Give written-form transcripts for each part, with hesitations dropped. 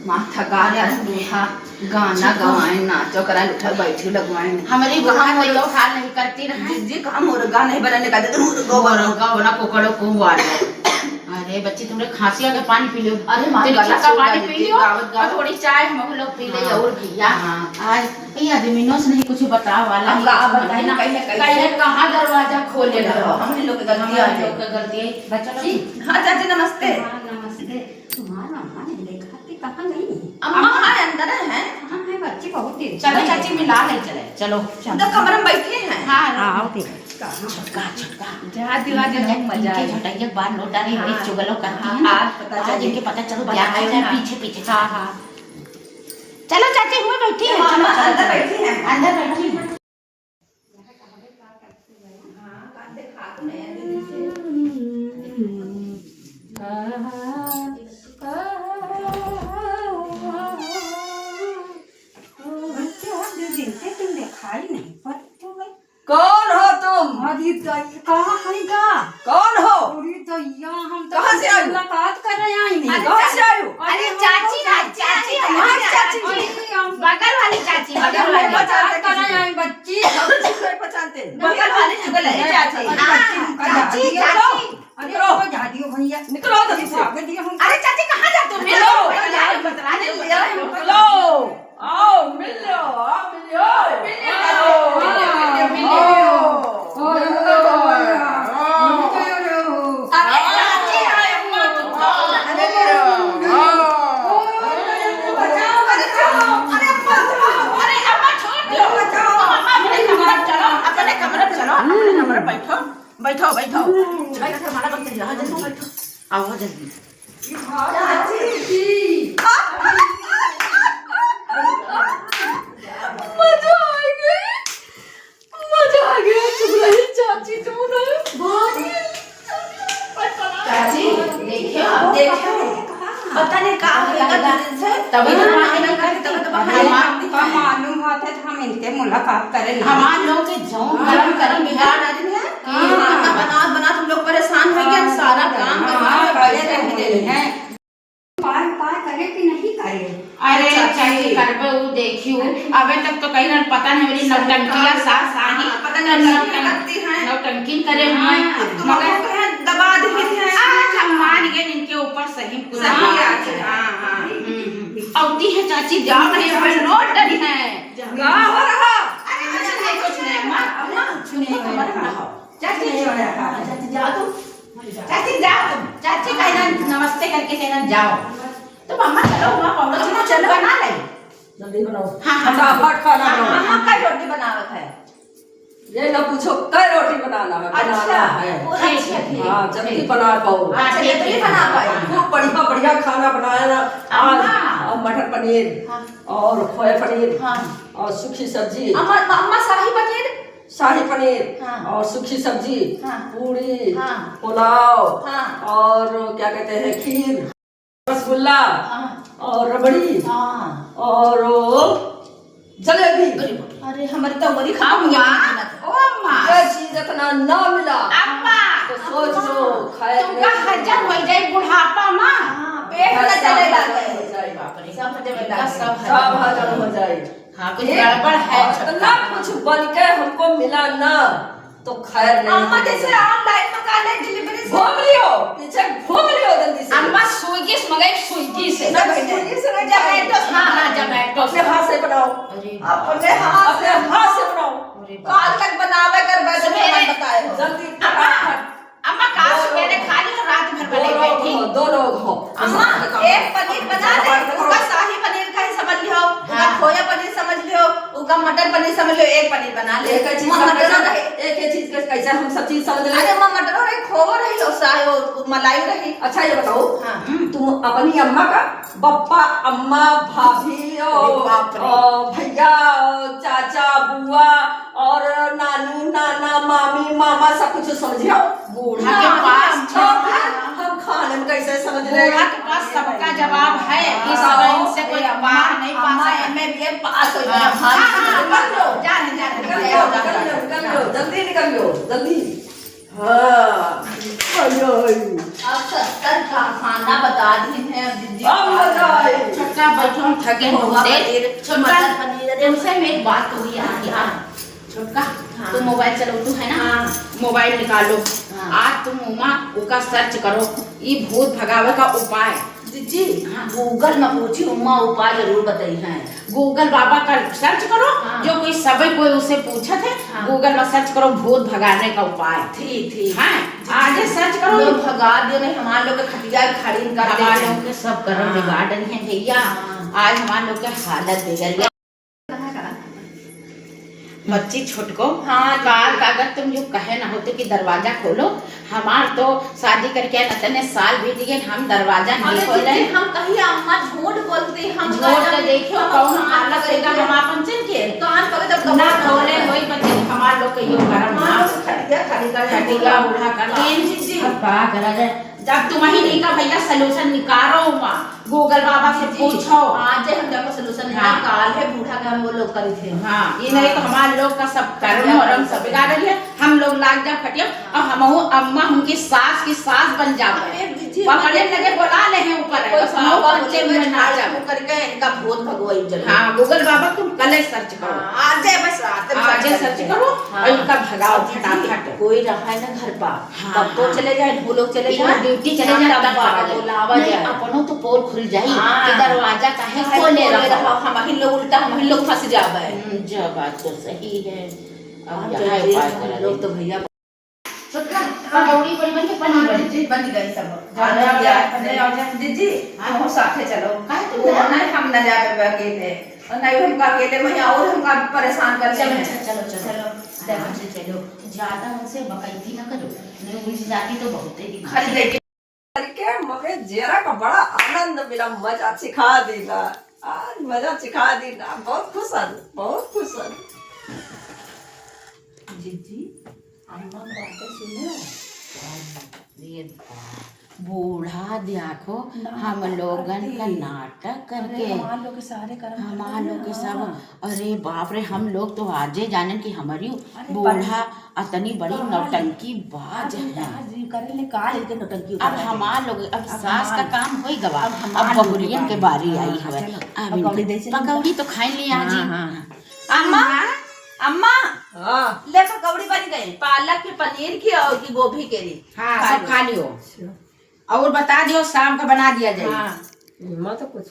माथा गाना दूठा गाना गवाए नाचो करा उठा बैठी लगवाए हमारी वहाँ में लोग हाल नहीं करती रहे जी कहाँ मुर्गा नहीं बनाने का तो मुर्गा होना कोकड़ो को वाला। अरे बच्ची तुमने खांसी आ के पानी पी लो। अरे माँ गला का पानी पी लियो और थोड़ी चाय हम लोग पी ले और भैया आज ये आदमियों से नहीं कुछ बताओ वाला बताए ना कहीं कहाँ दरवाजा खोले रहो हम लोग गलती है लोग का गलती है बच्चा जी हाँ चाची नमस्ते नमस्ते। तुम्हारा अम्मा नहीं देखा थी कहाँ गई अम्मा हाँ अंदर है कहाँ है बच्ची बहुत देर चलो चाची मिला ले चले चलो तो कमरे में बैठे हैं हाँ आओ छटका छटका जा दिवा दे मजा है छटाइया बार नोट डाली वही चुगलो करती है आज पता चल इनके पता चलो क्या है पीछे पीछे हाँ चलो चाची हुए बैठी है चलो अंदर बैठी हैं अंदर बैठी है कौन हो तुम? अरे कहाँ है का? कौन हो? अरे दैया हम तो कहाँ से आई? मुलाकात कर रहे हैं नहीं। कहाँ से आई हो? अरे चाची ना चाची हमारी चाची बगल वाली चाची बगल वाली मुलाकात कर रहे हैं बच्ची। हम किसको पहचानते हैं? बगल वाली चुगल है चाची चाची चाची अरे वो जा दियो भैया। निकलो जल्दी से। भाग दियो हम। अरे चाची कहाँ जाते हो मिलो निकलो आओ मिल लो आओ मिल लो अरे चाची आए हुआ तुम अरे अम्मा छोड़ दो अम्मा अपने कमरे में चलो अपने कमरे में चलो अपने कमरे में बैठो बैठो बैठो बैठो हमारा बच्चा यहाँ जल्दी बैठो आओ जल्दी चाची देखो पता नहीं कहाँ है तभी तो नहीं करते तभी तो मालूम होता है हम इनके मुलाकात करें। हमारे लोग के जौं गरम करी बिगाड़ आ रही है खाना बना बना तुम लोग परेशान हो गए सारा काम हैं पार पार करे कि नहीं करे। अरे चाची करबे वो देखियो अबे तक तो कहीं ना पता नहीं मेरी नौटंकिया सास आही पता नहीं करती हैं नौटंकी करे हुए मगर दबा दी है आज हम मान गए इनके ऊपर सही पूरा औती है चाची जा रही है नोट डरी है क्या हो रहा? अरे कुछ नहीं अम्मा सुनिए चाची चाची जाओ तुम चाची जाओ तुम चाची कहना नमस्ते करके कहना जाओ तुम अम्मा चलो वहाँ पाउडर चलो बना ले जल्दी बनाओ हाँ फटाफट खाना हाँ, बनाओ हाँ, कई रोटी बनावत है ये ना पूछो कई रोटी बनाना है बनाना है ठीक हाँ जल्दी बना पाओ हाँ, अच्छा ठीक जल्दी है। बना पाए खूब बढ़िया बढ़िया खाना बनाया ना आज मटर पनीर हाँ। और खोया पनीर हाँ। और सूखी सब्जी अम्मा शाही पनीर शाही पनीर हाँ। और सूखी सब्जी हाँ। पूरी हाँ। पुलाव हाँ। और क्या कहते हैं खीर रसगुल्ला हाँ। और रबड़ी हाँ और जलेबी अरे हमारे तो बड़ी खाऊंगा ओ अम्मा ये चीज इतना ना मिला अम्मा तो सोच लो खाए तुमका हजम हो जाए बुढ़ापा माँ पेट न चलेगा बाप रे सब हजम सब हजम हो जाए हाँ कुछ गड़बड़ है इतना कुछ बन के हमको मिला ना तो खैर नहीं अम्मा जैसे ऑनलाइन मंगाने डिलीवरी से घूम लियो पीछे घूम लियो जल्दी से अम्मा स्विगी से मंगाई स्विगी से स्विगी से नहीं जोमेटो हाँ हाँ जोमेटो अपने हाथ से बनाओ अरे अपने हाथ से बनाओ काल तक बनावे कर बैठे सवेरे बताए जल्दी अम्मा काल सवेरे खा ली और रात भर बने बैठी दो लोग हो अम्मा एक पनीर बना दे उसका शाही पनीर का ही समझ लियो उसका खोया पनीर समझ लियो उसका मटर पनीर समझ लियो एक पनीर बना ले एक चीज एक चीज कैसे हम सब चीज समझ ले अरे मां मटर रही खोवा रही और शाही मलाई रही अच्छा ये बताओ हाँ। तुम अपनी अम्मा का बप्पा अम्मा भाभी और भैया चाचा बुआ और नानी नाना मामी मामा सब कुछ समझियो बूढ़ा के पास हम खाने में कैसे समझ रहे बूढ़ा के पास सबका जवाब है इस समय इनसे कोई बाहर नहीं पास मैं भी पास हो जल्दी निकल लो जल्दी हाँ अब 70 का खाना बता दी है दीदी अब बताए छक्का बैठो हम थक गए पोहा बहुत पनीर, देर। छोटका मटर पनीर, तुमसे मेरी बात हो गई यार। छोटका हाँ। तू मोबाइल चलो तू है ना, हाँ। मोबाइल निकालो। हाँ। आज तुम उमा उसका सर्च करो ये भूत भगावे का उपाय। जी गूगल में पूछी उमा उपाय जरूर बताई है। गूगल बाबा का सर्च करो। हाँ। जो कोई सभी कोई उसे पूछा थे, हाँ। गूगल में सर्च करो भूत भगाने का उपाय। ठीक हाँ आज सर्च करो। लोग भगा दियो नहीं, हमारे लोग के खटिया खरीद कर हमारे लोग के सब कर्म हाँ। बिगाड़ रही है भैया। हाँ। आज हमारे लोग के हालत बिगड़ गया। बच्ची छुटको हाँ, काल का अगर तुम जो कहे ना होते कि दरवाजा खोलो, हमार तो शादी करके नतने साल बीत गए, हम दरवाजा नहीं खोले। हम कहीं अम्मा झूठ बोलती, हम झूठ तो देखियो कौन हालत रहेगा हम अपन चल के कान पकड़ तब ना खोले वही बच्चे हमार लोग के यो करम खटिया खड़ी कर खटिया उठा कर जी अब का करा जाए। जब तुम ही नहीं का भैया सलूशन निकालो हुआ, गूगल बाबा से पूछो। आज हम देखो सलूशन हाँ। निकाल है, बूढ़ा का हम वो लोग करी थे। हाँ ये नहीं तो हमारे लोग का सब कर्म और सब बिगाड़ रही है। हम लोग लाग जा खटिया और हम अम्मा उनकी सास की सास बन जाते हैं। पकड़ने लगे बुला ले हैं ऊपर कोई सावा बच्चे बोले में ना नाच जाए। करके इनका भूत भगवाई जरूर। हाँ गूगल बाबा तुम कल सर्च करो। आज बस रात में आज सर्च करो और इनका भगाओ फटाफट। कोई रहा है ना घर पर, हाँ, तब तो हाँ। चले जाए, वो लोग चले इधर जाए, ड्यूटी चले जाए तब बाबा करा बुलावा जाए। जाए। नहीं, अपनों तो पोल खुल जाई हाँ। कि दरवाजा काहे खोले खोले रहो। रहो, हम ही लोग उल्टा, हम ही लोग फंस जावे। जो बात तो सही है। अब अब यहाँ उपाय करा लोग तो भैया पकौड़ी बड़ी बन के पनी बड़ी। जी बन गई सब। जी, जी हम साथे चलो। काहे तुम वो ना- नहीं, हम न जावे अकेले, और नहीं हमका अकेले में और हमका परेशान कर चलो चलो चलो चलो चलो से चलो। ज्यादा उनसे बकैती ना करो, नहीं उलझ जाती तो बहुत ही खरीदे करके मगे जेरा का बड़ा आनंद मिला, मजा सिखा देगा आज, मजा सिखा देगा। बहुत खुश हन, बहुत खुश हन। जी अम्मा बातें सुनो। बूढ़ा देखो हम लोगन का नाटक करके हमारे लोग के सारे कर्म हमार लोग के सब। अरे बाप रे हम लोग तो आजे जाने की हमारी अरे बूढ़ा अतनी बड़ी नौटंकी बाज है। करे काल के नौटंकी अब हमार लोग अब सास का काम हो गवा, अब हमार अब लोग के बहुरियन के बारी। बारी आई हाँ, है। चलो, अब पकौड़ी इनके- दे चलो। पकौड़ी तो खाई ली आज ही। अम्मा अम्मा हाँ ले पकौड़ी बन गई, पालक की, पनीर की और की गोभी के लिए। हाँ सब खा लियो और बता दियो शाम का बना दिया जाए। मैं तो कुछ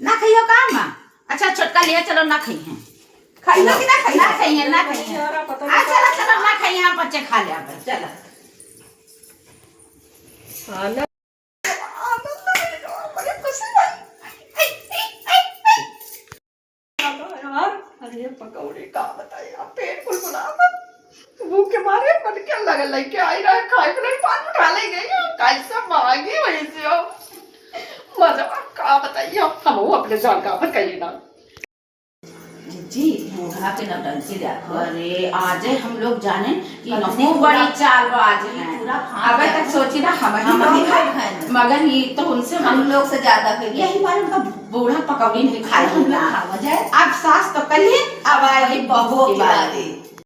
ना खाइयो काम माँ। अच्छा छोटका लिया चलो ना खाई हैं। खाइयो कि ना खाइयो? ना खाई हैं, ना खाई हैं। चलो चलो ना खाई हैं, हम बच्चे खा लिया पर चलो। खाना आनंद मिलेगा, बड़ी खुशी है। यार अरे पकौड़ी का बताइए, पेट फुलफुला भूख के मारे मन क्या लगल लेके आई रहा है, खाए को नहीं, पानी उठा ले गई कैसे मांगी वही से हो। मजा का बताइए, हम अपने जान का अपन कहिए ना। जी बूढ़ा के नौटंकी देखो। अरे आज हम लोग जाने कि कतनी नहु पूरा- बड़ी चालबाज है। पूरा फांद अब है। तक सोची ना हम हम ही ही खाए। मगर ये तो उनसे हम लोग से ज्यादा खाइए। यही बार उनका बूढ़ा पकौड़ी नहीं खाई हम लोग खावा जाए। अब सास तो कल ही अब आएगी बहू की बारी।